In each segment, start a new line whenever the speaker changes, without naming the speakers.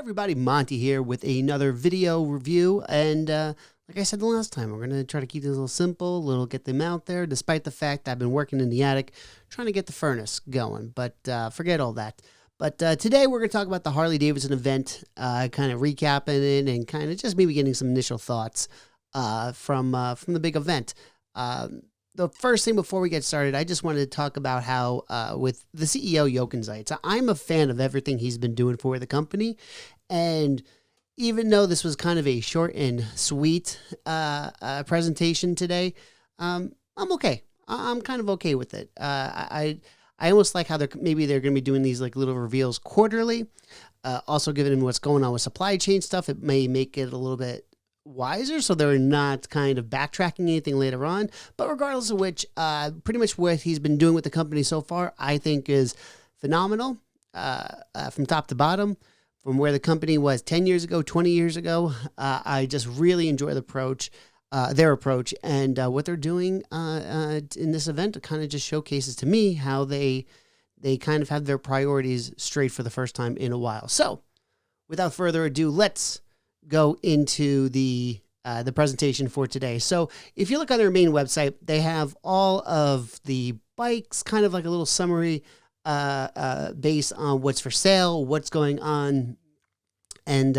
Everybody, Monty here with another video review, and like I said the last time, we're going to try to keep these a little simple, get them out there, despite the fact I've been working in the attic trying to get the furnace going, but forget all that. But today we're going to talk about the Harley-Davidson event, kind of recapping it and kind of just maybe getting some initial thoughts from the big event. The first thing before we get started, I just wanted to talk about how with the CEO, Jochen Zeitz, I'm a fan of everything he's been doing for the company. And even though this was kind of a short and sweet presentation today, I'm okay. I'm kind of okay with it. I almost like how maybe they're going to be doing these like little reveals quarterly. Also, given what's going on with supply chain stuff, it may make it a little bit wiser, so they're not kind of backtracking anything later on. But regardless of which, pretty much what he's been doing with the company so far, I think is phenomenal from top to bottom. From where the company was 10 years ago, 20 years ago, I just really enjoy their approach, and what they're doing in this event. It kind of just showcases to me how they kind of have their priorities straight for the first time in a while. So, without further ado, let's go into the presentation for today. So, if you look on their main website, they have all of the bikes, kind of like a little summary based on what's for sale, what's going on, and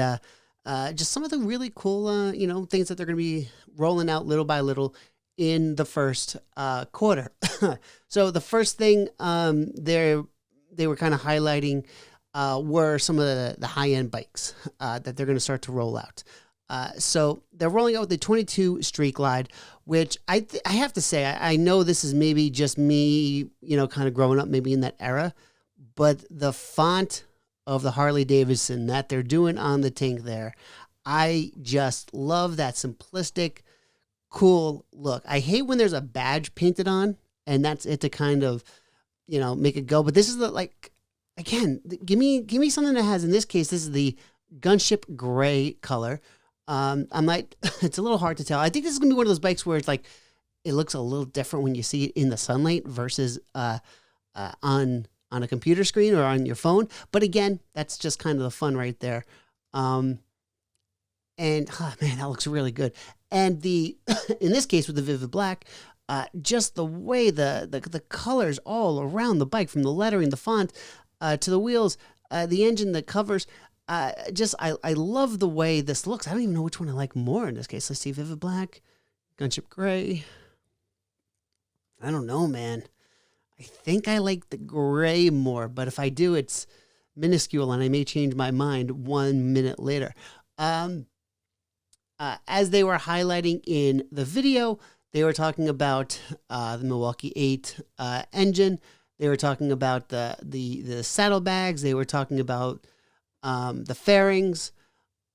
just some of the really cool, things that they're going to be rolling out little by little in the first quarter. So the first thing they were kind of highlighting were some of the high-end bikes that they're going to start to roll out. So they're rolling out with the 22 Street Glide, which I have to say, I know this is maybe just me, kind of growing up maybe in that era, but the font of the Harley-Davidson that they're doing on the tank there, I just love that simplistic, cool look. I hate when there's a badge painted on and that's it to kind of, make it go. But this is again, give me something that has, in this case, this is the gunship gray color. It's a little hard to tell. I think this is gonna be one of those bikes where it's like, it looks a little different when you see it in the sunlight versus on a computer screen or on your phone. But again, that's just kind of the fun right there. And man, that looks really good. And in this case with the Vivid Black, just the way the colors all around the bike, from the lettering, the font, to the wheels, the engine, the covers, I love the way this looks. I don't even know which one I like more in this case. Let's see, Vivid Black, Gunship Gray. I don't know, man. I think I like the gray more, but if I do, it's minuscule and I may change my mind 1 minute later. As they were highlighting in the video, they were talking about the Milwaukee 8 engine. They were talking about the saddlebags. They were talking about the fairings,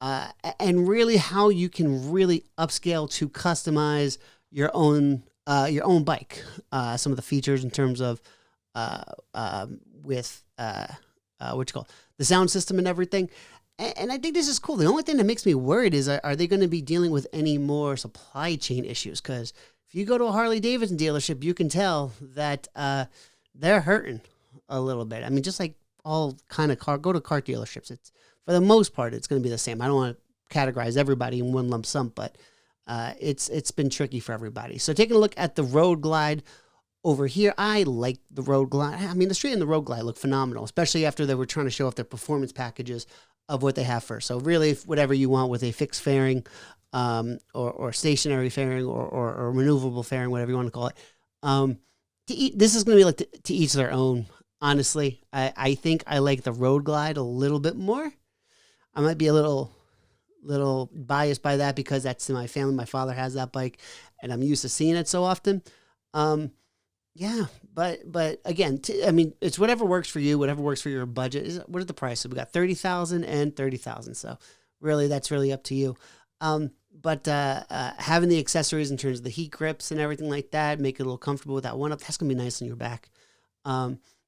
and really how you can really upscale to customize your own bike. Some of the features in terms of with the sound system and everything. And I think this is cool. The only thing that makes me worried is, are they going to be dealing with any more supply chain issues? Because if you go to a Harley-Davidson dealership, you can tell that they're hurting a little bit. I mean, just like all kind of go to car dealerships. It's, for the most part, it's going to be the same. I don't want to categorize everybody in one lump sum, but it's been tricky for everybody. So taking a look at the Road Glide over here, I like the Road Glide. I mean, the Street and the Road Glide look phenomenal, especially after they were trying to show off their performance packages of what they have first. So really, whatever you want with a fixed fairing, or stationary fairing, or maneuverable fairing, whatever you want to call it. This is going to be like to each their own. Honestly, I think I like the Road Glide a little bit more. I might be a little biased by that because that's in my family. My father has that bike, and I'm used to seeing it so often. Yeah, but again, I mean, it's whatever works for you, whatever works for your budget. What are the prices? We got 30,000 and 30,000. So really, that's really up to you. But having the accessories in terms of the heat grips and everything like that, make it a little comfortable with that one up. That's gonna be nice on your back.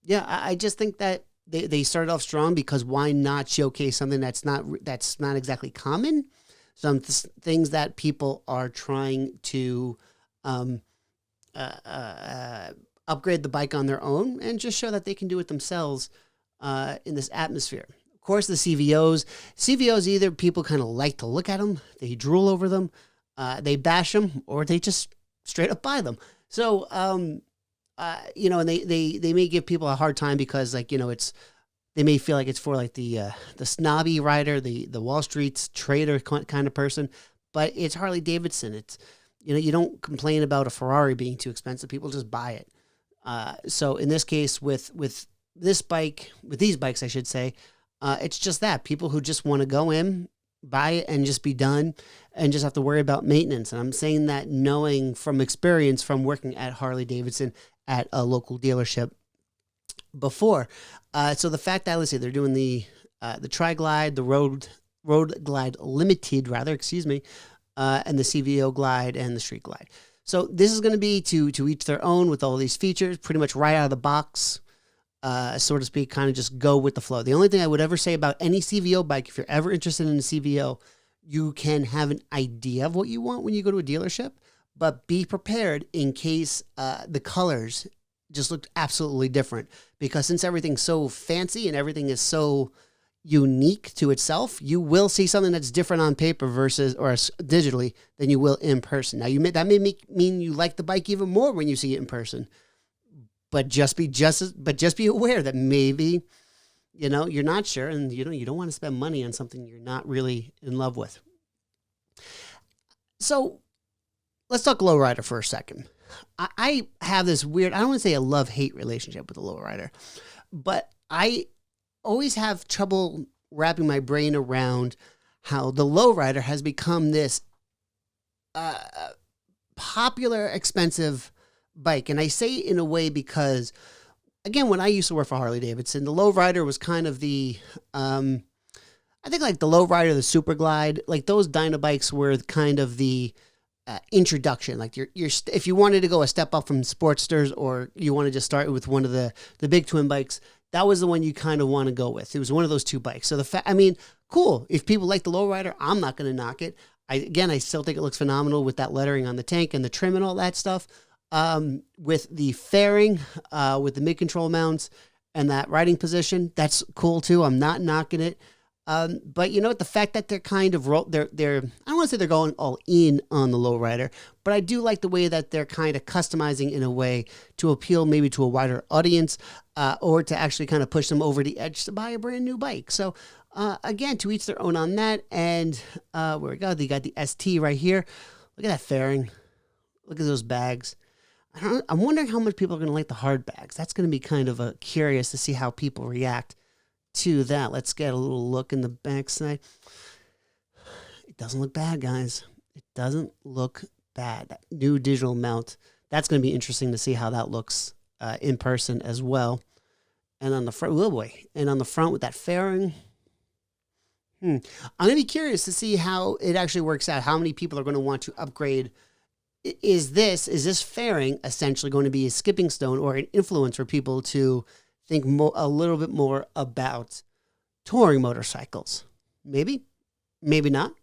Yeah, I just think that they started off strong, because why not showcase something that's not exactly common, some things that people are trying to upgrade the bike on their own, and just show that they can do it themselves in this atmosphere. course, the CVOs, either people kind of like to look at them, they drool over them, they bash them, or they just straight up buy them. So, and they may give people a hard time because, like, they may feel like it's for like the snobby rider, the Wall Street trader kind of person, but it's Harley-Davidson. It's, you don't complain about a Ferrari being too expensive. People just buy it. So in this case, with these bikes, I should say, it's just that people who just want to go in, buy it, and just be done, and just have to worry about maintenance. And I'm saying that knowing from experience from working at Harley-Davidson at a local dealership before. So the fact that, let's see, they're doing the Tri-Glide, the Road Glide Limited, and the CVO Glide and the Street Glide. So this is going to be to each their own with all these features, pretty much right out of the box, so to speak, kind of just go with the flow. The only thing I would ever say about any CVO bike, if you're ever interested in a CVO, you can have an idea of what you want when you go to a dealership, but be prepared in case the colors just look absolutely different. Because since everything's so fancy and everything is so unique to itself, you will see something that's different on paper or digitally than you will in person. Now, that may mean you like the bike even more when you see it in person, but just be aware that maybe, you're not sure, and you don't want to spend money on something you're not really in love with. So let's talk lowrider for a second. I have this weird, I don't want to say a love-hate relationship with the lowrider, but I always have trouble wrapping my brain around how the lowrider has become this popular, expensive bike. And I say it in a way because, again, when I used to work for Harley-Davidson, the lowrider was kind of the, I think like the lowrider, the Super Glide, like those dyno bikes were kind of the introduction. Like if you wanted to go a step up from Sportsters, or you want to just start with one of the big twin bikes, that was the one you kind of want to go with. It was one of those two bikes. So cool. If people like the lowrider, I'm not going to knock it. I still think it looks phenomenal with that lettering on the tank and the trim and all that stuff. With the fairing, with the mid-control mounts and that riding position, that's cool too. I'm not knocking it. But you know what? The fact that they're kind of, they're I don't want to say they're going all in on the lowrider, but I do like the way that they're kind of customizing in a way to appeal maybe to a wider audience, or to actually kind of push them over the edge to buy a brand new bike. So, again, to each their own on that. And, where we go, you got the ST right here. Look at that fairing. Look at those bags. I'm wondering how much people are going to like the hard bags. That's going to be kind of curious to see how people react to that. Let's get a little look in the backside. It doesn't look bad, guys. It doesn't look bad. That new digital mount, that's going to be interesting to see how that looks in person as well. And on the front, oh boy, and on the front with that fairing, I'm going to be curious to see how it actually works out. How many people are going to want to upgrade? Is this fairing essentially going to be a skipping stone or an influence for people to think a little bit more about touring motorcycles? Maybe not.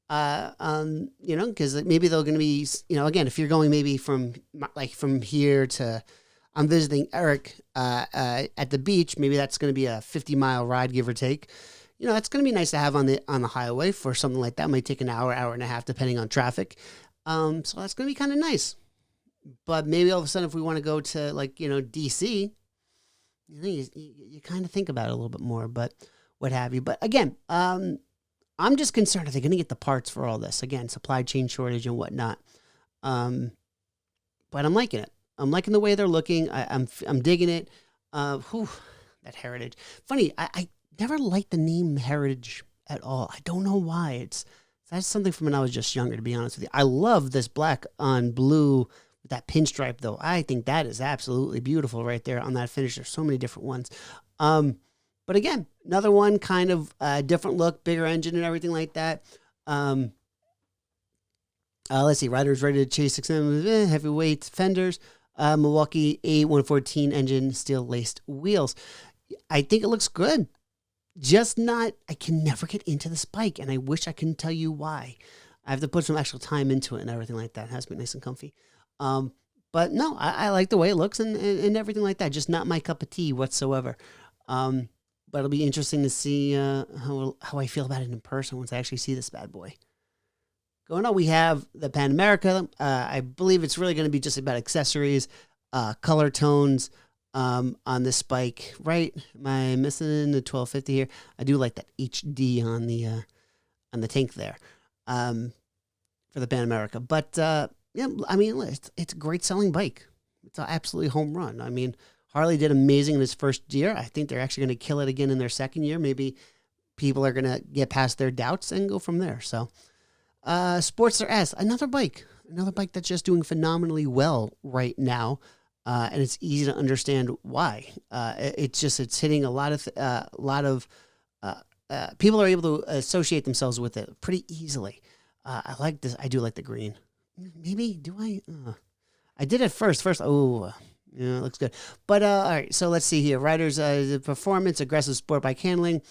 Because maybe they're going to be, again, if you're going maybe from here to, I'm visiting Eric at the beach, maybe that's going to be a 50-mile ride, give or take. It's going to be nice to have on the highway for something like that. It might take an hour and a half, depending on traffic. So that's going to be kind of nice. But maybe all of a sudden, if we want to go to DC, you kind of think about it a little bit more, but what have you. But again, I'm just concerned if they're going to get the parts for all this. Again, supply chain shortage and whatnot. But I'm liking it. I'm liking the way they're looking. I'm digging it. That Heritage. Funny, I never liked the name Heritage at all. I don't know why. That's something from when I was just younger, to be honest with you. I love this black on blue with that pinstripe, though. I think that is absolutely beautiful right there on that finish. There's so many different ones. But again, another one, kind of different look, bigger engine and everything like that. Let's see, riders ready to chase 6M, heavyweight fenders, Milwaukee A114 engine, steel-laced wheels. I think it looks good. Just not, I can never get into this bike, and I wish I couldn't tell you why. I have to put some actual time into it and everything like that. It has to be nice and comfy. But no, I like the way it looks and everything like that. Just not my cup of tea whatsoever. but it'll be interesting to see how I feel about it in person once I actually see this bad boy. Going on, we have the Pan America. I believe it's really going to be just about accessories, color tones on this bike, right? Am I missing the 1250 here? I do like that HD on the tank there for the Pan America. But yeah, I mean, it's a great selling bike. It's an absolutely home run. I mean, Harley did amazing in his first year. I think they're actually going to kill it again in their second year. Maybe people are going to get past their doubts and go from there. So, Sportster S, another bike that's just doing phenomenally well right now. And it's easy to understand why. It's hitting a lot of people are able to associate themselves with it pretty easily. I like this. I do like the green. Maybe do I? I did it first. Oh, yeah, it looks good. But all right. So let's see here. Riders, performance, aggressive sport bike handling,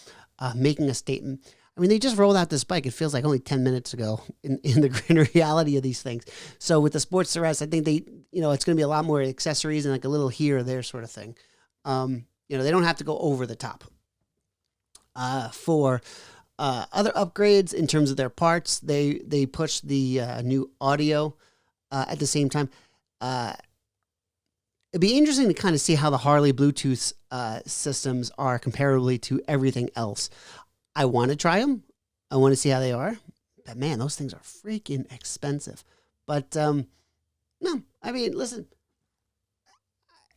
making a statement. I mean, they just rolled out this bike. It feels like only 10 minutes ago in the reality of these things. So with the Sportster S, I think it's going to be a lot more accessories and like a little here or there sort of thing. They don't have to go over the top. For other upgrades in terms of their parts, they push the new audio at the same time. It'd be interesting to kind of see how the Harley Bluetooth systems are comparably to everything else. I want to try them. I want to see how they are. But man, those things are freaking expensive. But no, I mean, listen.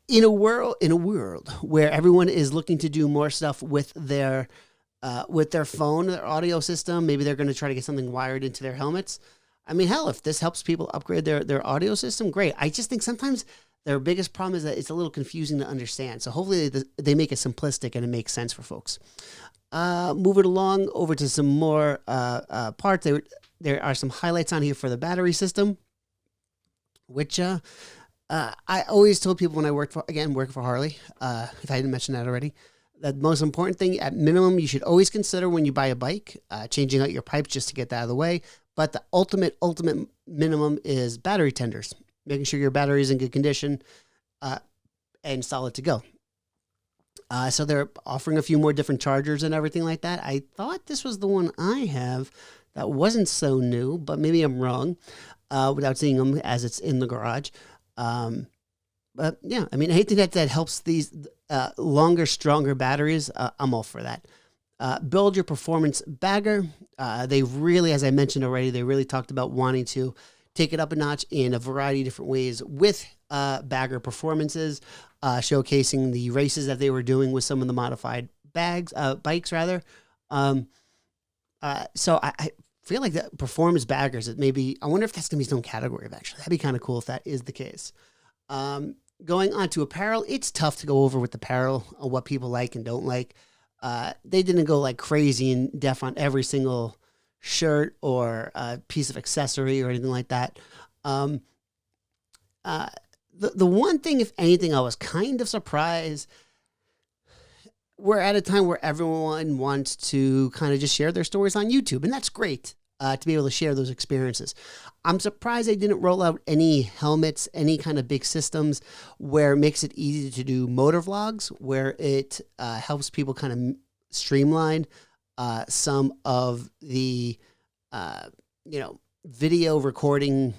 In a world where everyone is looking to do more stuff with their phone, their audio system, maybe they're going to try to get something wired into their helmets. I mean, hell, if this helps people upgrade their audio system, great. I just think sometimes their biggest problem is that it's a little confusing to understand. So hopefully they make it simplistic and it makes sense for folks. Moving along over to some more parts. There are some highlights on here for the battery system, which I always told people when I work for Harley, if I didn't mention that already, the most important thing at minimum you should always consider when you buy a bike, changing out your pipes just to get that out of the way. But the ultimate minimum is battery tenders, making sure your battery is in good condition and solid to go. So they're offering a few more different chargers and everything like that. I thought this was the one I have that wasn't so new, but maybe I'm wrong without seeing them as it's in the garage. But yeah, I mean, anything that helps these longer, stronger batteries, I'm all for that. Build your performance bagger. They really, as I mentioned already, they really talked about wanting to take it up a notch in a variety of different ways with bagger performances, showcasing the races that they were doing with some of the modified bikes rather. So I feel like the performance baggers, I wonder if that's going to be its own category of actually. That'd be kind of cool if that is the case. Going on to apparel, it's tough to go over with apparel on what people like and don't like. They didn't go like crazy and def on every single shirt or piece of accessory or anything like that. The one thing, if anything, I was kind of surprised. We're at a time where everyone wants to kind of just share their stories on YouTube, and that's great to be able to share those experiences. I'm surprised they didn't roll out any helmets, any kind of big systems where it makes it easy to do motor vlogs, where it helps people kind of streamline some of the, video recording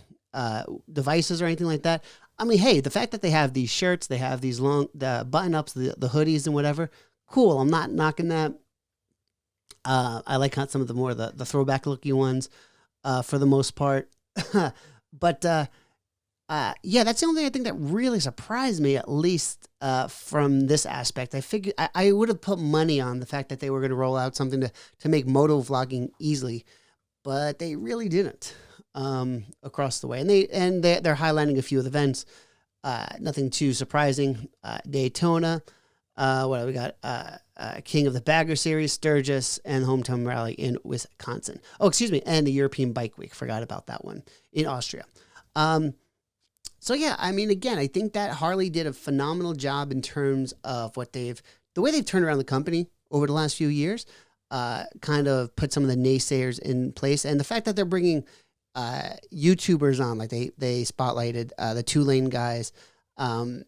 devices or anything like that. I mean, hey, the fact that they have these shirts, they have these the button-ups, the hoodies and whatever, cool. I'm not knocking that. I like some of the throwback looking ones for the most part. But yeah, that's the only thing I think that really surprised me, at least from this aspect. I figured I would have put money on the fact that they were going to roll out something to make moto vlogging easily, but they really didn't across the way. And they're highlighting a few of the events. Nothing too surprising. Daytona. What we got? King of the Bagger Series, Sturgis, and the Hometown Rally in Wisconsin. Oh, excuse me, and the European Bike Week. Forgot about that one in Austria. So yeah, I mean, again, I think that Harley did a phenomenal job in terms of the way they've turned around the company over the last few years. Kind of put some of the naysayers in place, and the fact that they're bringing YouTubers on, like they spotlighted the 2 Lane guys. And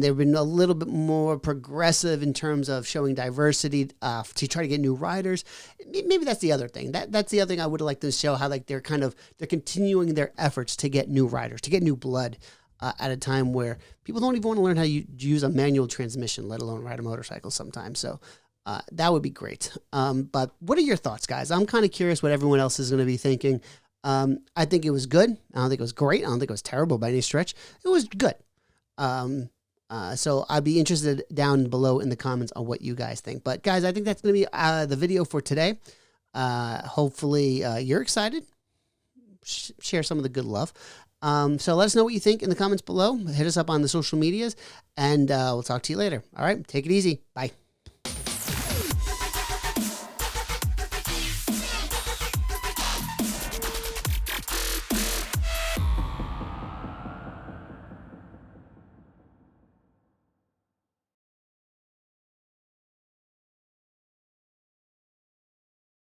they've been a little bit more progressive in terms of showing diversity to try to get new riders. Maybe that's the other thing. That's the other thing I would like to show, how like they're continuing their efforts to get new riders, to get new blood at a time where people don't even want to learn how to use a manual transmission, let alone ride a motorcycle sometimes. So that would be great. But what are your thoughts, guys? I'm kind of curious what everyone else is going to be thinking. I think it was good. I don't think it was great. I don't think it was terrible by any stretch. It was good. So I'd be interested down below in the comments on what you guys think. But guys, I think that's going to be the video for today. Hopefully you're excited. Share some of the good love. So let us know what you think in the comments below. Hit us up on the social medias, and we'll talk to you later. All right, take it easy. Bye.